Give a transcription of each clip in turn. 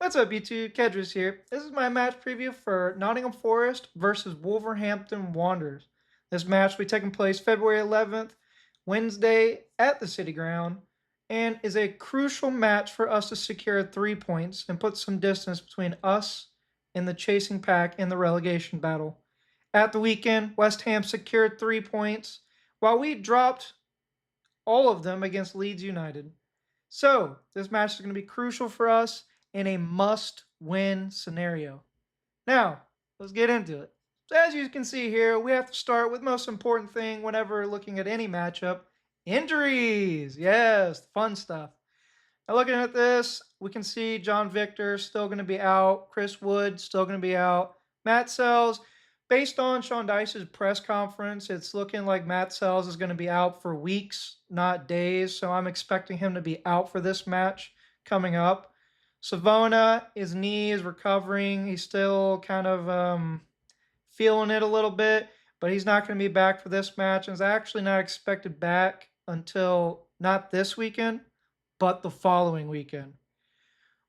What's up, YouTube? Kedris here. This is my match preview for Nottingham Forest versus Wolverhampton Wanderers. This match will be taking place February 11th, Wednesday at the City Ground, and is a crucial match for us to secure 3 points and put some distance between us and the chasing pack in the relegation battle. At the weekend, West Ham secured 3 points, while we dropped all of them against Leeds United. So, this match is going to be crucial for us in a must win scenario. Now, let's get into it. So, as you can see here, we have to start with the most important thing whenever looking at any matchup injuries. Yes, fun stuff. Now, looking at this, we can see John Victor still going to be out, Chris Wood still going to be out, Matt Sells. Based on Sean Dyche's press conference, it's looking like Matt Sells is going to be out for weeks, not days. So I'm expecting him to be out for this match coming up. Savona, his knee is recovering. He's still kind of feeling it a little bit, but he's not going to be back for this match. And is actually not expected back until not this weekend, but the following weekend.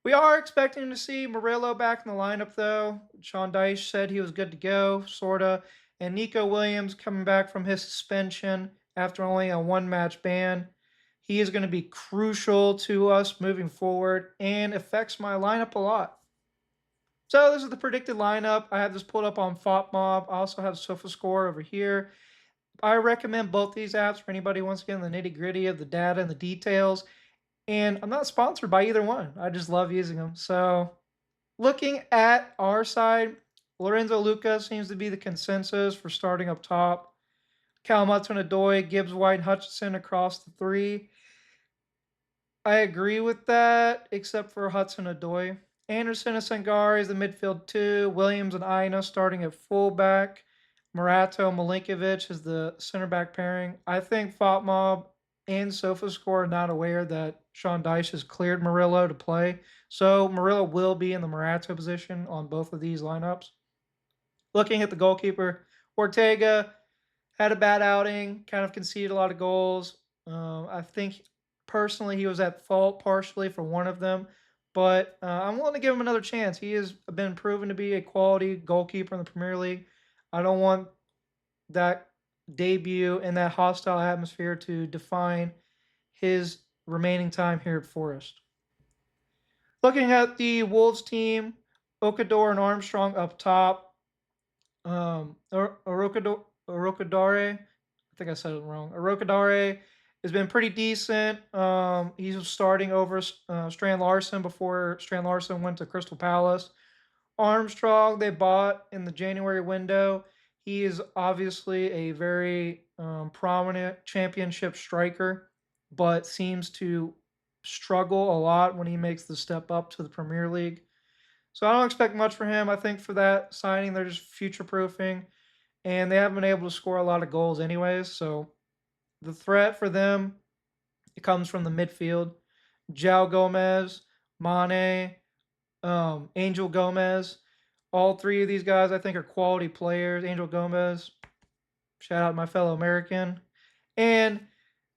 We are expecting to see Murillo back in the lineup, though. Sean Dyche said he was good to go, sorta. And Nico Williams coming back from his suspension after only a one-match ban. He is going to be crucial to us moving forward and affects my lineup a lot. So this is the predicted lineup. I have this pulled up on FOTMob. I also have SofaScore over here. I recommend both these apps for anybody who wants to get in the nitty-gritty of the data and the details. And I'm not sponsored by either one. I just love using them. So looking at our side, Lorenzo Lucas seems to be the consensus for starting up top. Callum Hudson-Odoi, Gibbs, White, and Hutchinson across the three. I agree with that, except for Hudson-Odoi. Anderson and Sangari is the midfield two. Williams and Aina starting at fullback. Morato, Milinkovic is the center back pairing. I think FOTMob and SofaScore are not aware that Sean Dyche has cleared Murillo to play. So Murillo will be in the Morato position on both of these lineups. Looking at the goalkeeper, Ortega had a bad outing, kind of conceded a lot of goals. I think personally he was at fault partially for one of them, but I'm willing to give him another chance. He has been proven to be a quality goalkeeper in the Premier League. I don't want that debut and that hostile atmosphere to define his remaining time here at Forest. Looking at the Wolves team, Okador and Armstrong up top. Orokadare, I think I said it wrong. Orokadare has been pretty decent. He's starting over Strand Larson before Strand Larson went to Crystal Palace. Armstrong, they bought in the January window. He is obviously a very prominent championship striker, but seems to struggle a lot when he makes the step up to the Premier League. So I don't expect much for him. I think for that signing, they're just future proofing, and they haven't been able to score a lot of goals anyways. So the threat for them, it comes from the midfield. João Gomez, Mane, Angel Gomez. All three of these guys, I think, are quality players. Angel Gomez, shout out my fellow American. And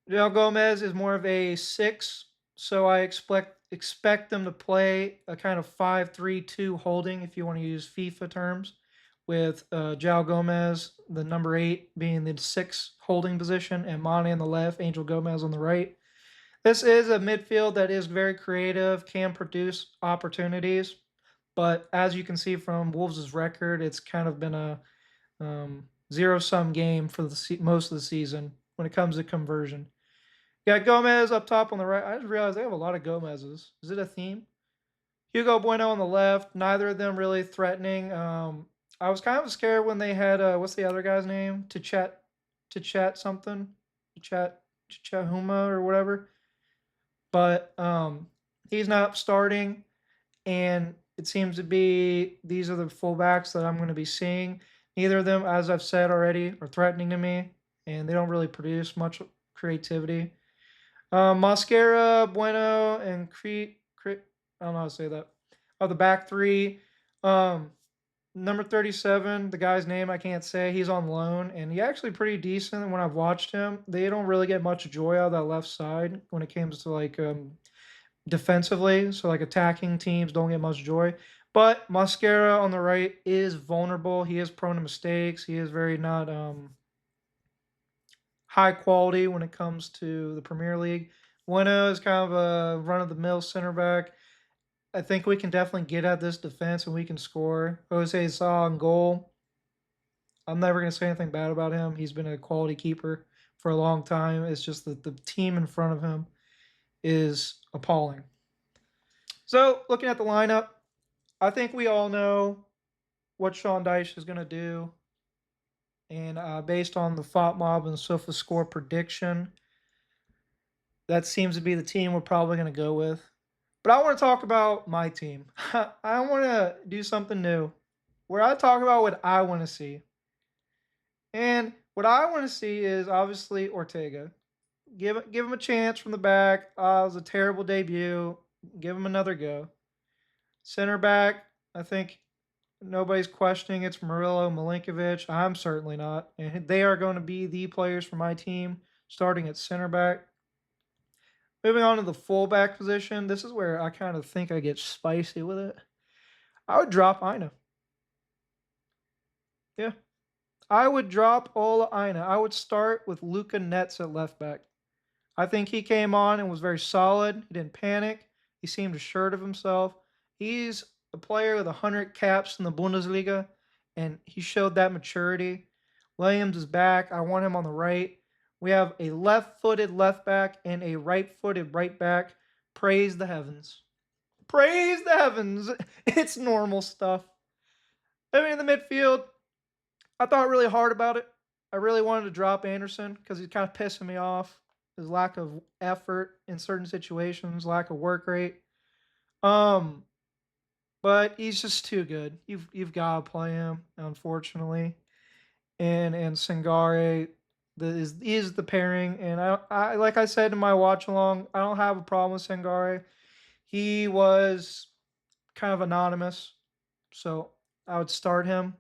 João Gomez is more of a six, so I expect them to play a kind of 5-3-2 holding, if you want to use FIFA terms, with João Gomez, the number 8, being the 6 holding position, and Mane on the left, Angel Gomez on the right. This is a midfield that is very creative, can produce opportunities, but as you can see from Wolves' record, it's kind of been a zero-sum game for most of the season when it comes to conversion. Got Gomez up top on the right. I just realized they have a lot of Gomez's. Is it a theme? Hugo Bueno on the left. Neither of them really threatening. I was kind of scared when they had what's the other guy's name? To chat something, to chat Huma or whatever. But he's not starting, and it seems to be these are the fullbacks that I'm going to be seeing. Neither of them, as I've said already, are threatening to me, and they don't really produce much creativity. Mosquera, Bueno, and I don't know how to say that. Of the back three, number 37, the guy's name I can't say. He's on loan, and he's actually pretty decent when I've watched him. They don't really get much joy out of that left side when it comes to like defensively, so like attacking teams don't get much joy. But Mascara on the right is vulnerable. He is prone to mistakes. He is very not high quality when it comes to the Premier League. Bueno is kind of a run of the mill center back. I think we can definitely get at this defense and we can score. Jose Sa on goal. I'm never going to say anything bad about him. He's been a quality keeper for a long time. It's just that the team in front of him is appalling. So, looking at the lineup, I think we all know what Sean Dyche is going to do. And based on the Thought Mob and Sofa Score prediction, that seems to be the team we're probably going to go with. But I want to talk about my team. I want to do something new where I talk about what I want to see. And what I want to see is obviously Ortega. Give him a chance from the back. It was a terrible debut. Give him another go. Center back, I think nobody's questioning it's Murillo, Milinkovic. I'm certainly not. And they are going to be the players for my team starting at center back. Moving on to the fullback position, this is where I kind of think I get spicy with it. I would drop Ina. Yeah. I would drop Ola Ina. I would start with Luca Netz at left back. I think he came on and was very solid. He didn't panic. He seemed assured of himself. He's a player with 100 caps in the Bundesliga, and he showed that maturity. Williams is back. I want him on the right. We have a left-footed left back and a right-footed right back. Praise the heavens. Praise the heavens. It's normal stuff. I mean, in the midfield, I thought really hard about it. I really wanted to drop Anderson because he's kind of pissing me off. His lack of effort in certain situations, lack of work rate. Um, but he's just too good. You've got to play him, unfortunately. And Sangare is the pairing. And I like I said in my watch along, I don't have a problem with Sangare. He was kind of anonymous, so I would start him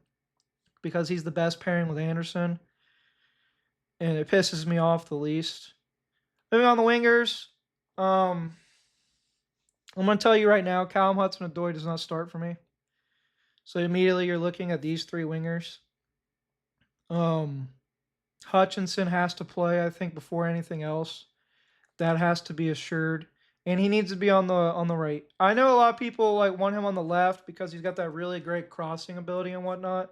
because he's the best pairing with Anderson, and it pisses me off the least. Moving on the wingers, um, I'm going to tell you right now, Callum Hudson-Odoi does not start for me. So immediately you're looking at these three wingers. Hutchinson has to play, I think, before anything else. That has to be assured, and he needs to be on the right. I know a lot of people like want him on the left because he's got that really great crossing ability and whatnot.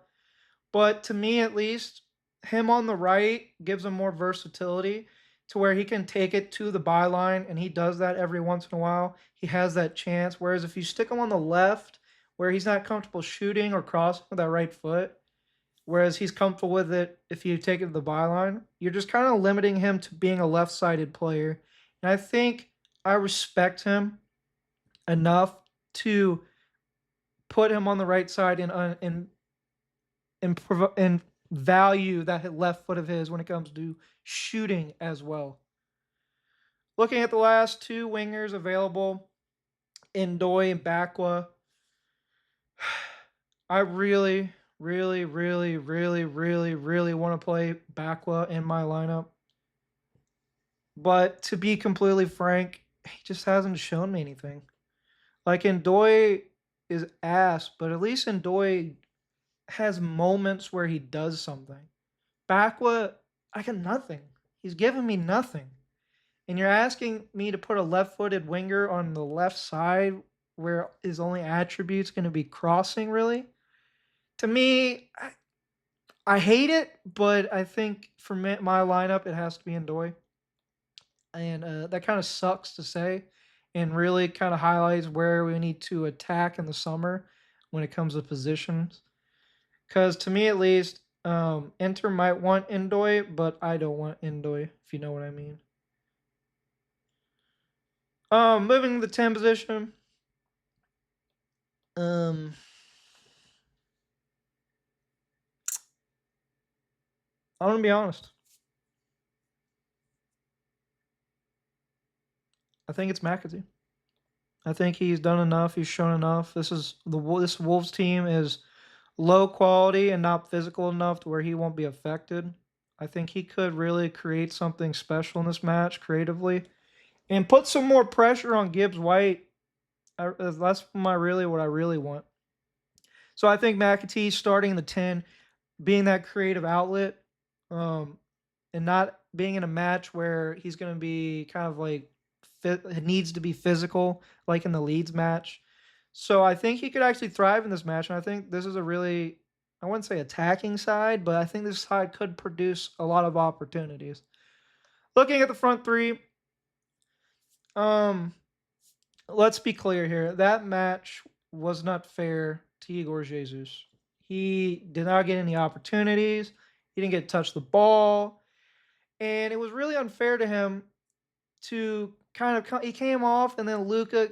But to me, at least, him on the right gives him more versatility to where he can take it to the byline, and he does that every once in a while. He has that chance. Whereas if you stick him on the left, where he's not comfortable shooting or crossing with that right foot, whereas he's comfortable with it if you take it to the byline, you're just kind of limiting him to being a left-sided player. And I think I respect him enough to put him on the right side and value that left foot of his when it comes to shooting as well. Looking at the last two wingers available, Ndoye and Bakwa, I really, really, really, really, really, really want to play Bakwa in my lineup. But to be completely frank, he just hasn't shown me anything. Like Ndoye is ass, but at least Ndoye has moments where he does something. Bakwa, I got nothing. He's giving me nothing. And you're asking me to put a left-footed winger on the left side where his only attribute's going to be crossing, really? To me, I hate it, but I think for my lineup, it has to be Ndoye. And that kind of sucks to say and really kind of highlights where we need to attack in the summer when it comes to positions. Because to me, at least, Inter might want Ndoye, but I don't want Ndoye, if you know what I mean. Moving to the 10 position. I'm gonna be honest. I think it's McAtee. I think he's done enough. He's shown enough. This Wolves team is low quality and not physical enough to where he won't be affected. I think he could really create something special in this match creatively. and put some more pressure on Gibbs White. That's what I really want. So I think McAtee starting the 10, being that creative outlet, um, and not being in a match where he's going to be kind of like it needs to be physical, like in the Leeds match. So I think he could actually thrive in this match, and I think this is a really, I wouldn't say attacking side, but I think this side could produce a lot of opportunities. Looking at the front three, um, let's be clear here. That match was not fair to Igor Jesus. He did not get any opportunities. He didn't get to touch the ball, and it was really unfair to him to kind of he came off, and then Luca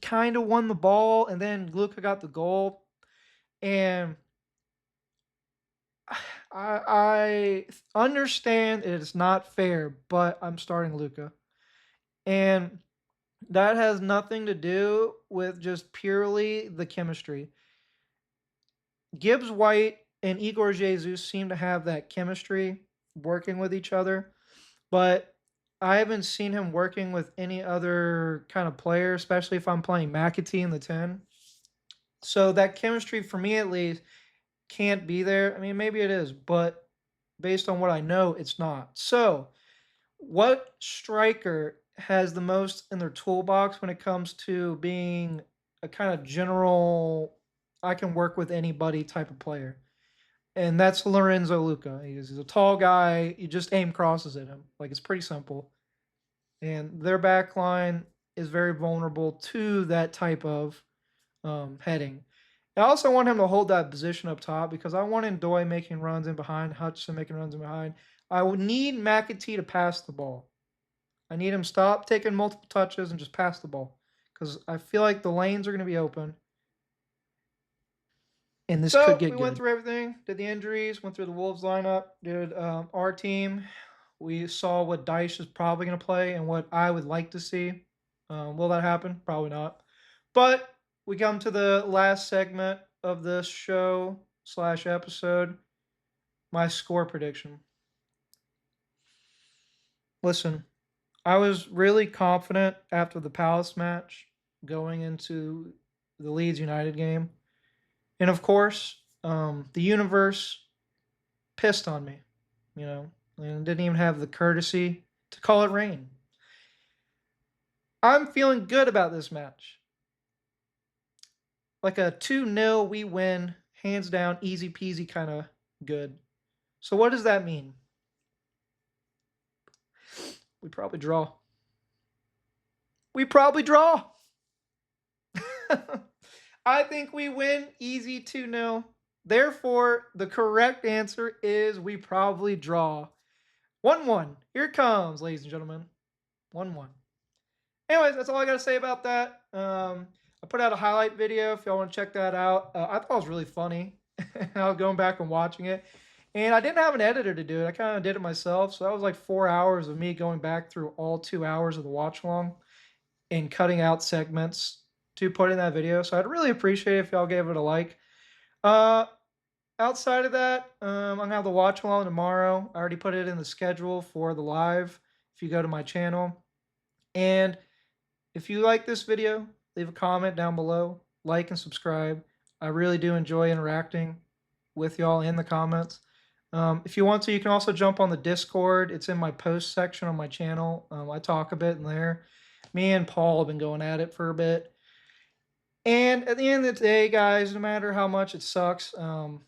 kind of won the ball, and then Luca got the goal, and I understand it is not fair, but I'm starting Luca, and that has nothing to do with just purely the chemistry. Gibbs White and Igor Jesus seem to have that chemistry working with each other, but I haven't seen him working with any other kind of player, especially if I'm playing McAtee in the 10. So that chemistry, for me at least, can't be there. I mean, maybe it is, but based on what I know, it's not. So, what striker has the most in their toolbox when it comes to being a kind of general, I can work with anybody type of player? And that's Lorenzo Luca. He's a tall guy. You just aim crosses at him. Like, it's pretty simple. And their back line is very vulnerable to that type of heading. I also want him to hold that position up top because I want Ndoye making runs in behind, Hutchinson making runs in behind. I would need McAtee to pass the ball. I need him stop taking multiple touches and just pass the ball because I feel like the lanes are going to be open. And this could get good. We went through everything, did the injuries, went through the Wolves lineup, did our team. We saw what Dyche is probably going to play and what I would like to see. Will that happen? Probably not. But we come to the last segment of this show / episode. My score prediction. Listen, I was really confident after the Palace match going into the Leeds United game. And of course, the universe pissed on me, and didn't even have the courtesy to call it rain. I'm feeling good about this match. Like a 2-0, we win, hands down, easy peasy kind of good. So what does that mean? We probably draw. We probably draw. I think we win easy 2-0. Therefore, the correct answer is we probably draw. 1-1. Here it comes, ladies and gentlemen. 1-1. Anyways, that's all I got to say about that. I put out a highlight video if y'all want to check that out. I thought it was really funny. I was going back and watching it. And I didn't have an editor to do it. I kind of did it myself. So that was like 4 hours of me going back through all 2 hours of the watch along and cutting out segments to put in that video. So I'd really appreciate it if y'all gave it a like. Outside of that, I'm going to have the watch along tomorrow. I already put it in the schedule for the live if you go to my channel. And if you like this video, leave a comment down below, like and subscribe. I really do enjoy interacting with y'all in the comments. If you want to, you can also jump on the Discord. It's in my post section on my channel. I talk a bit in there. Me and Paul have been going at it for a bit. And at the end of the day, guys, no matter how much it sucks and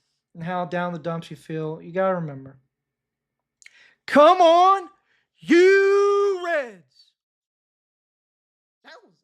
how down the dumps you feel, you got to remember. Come on, you Reds! That was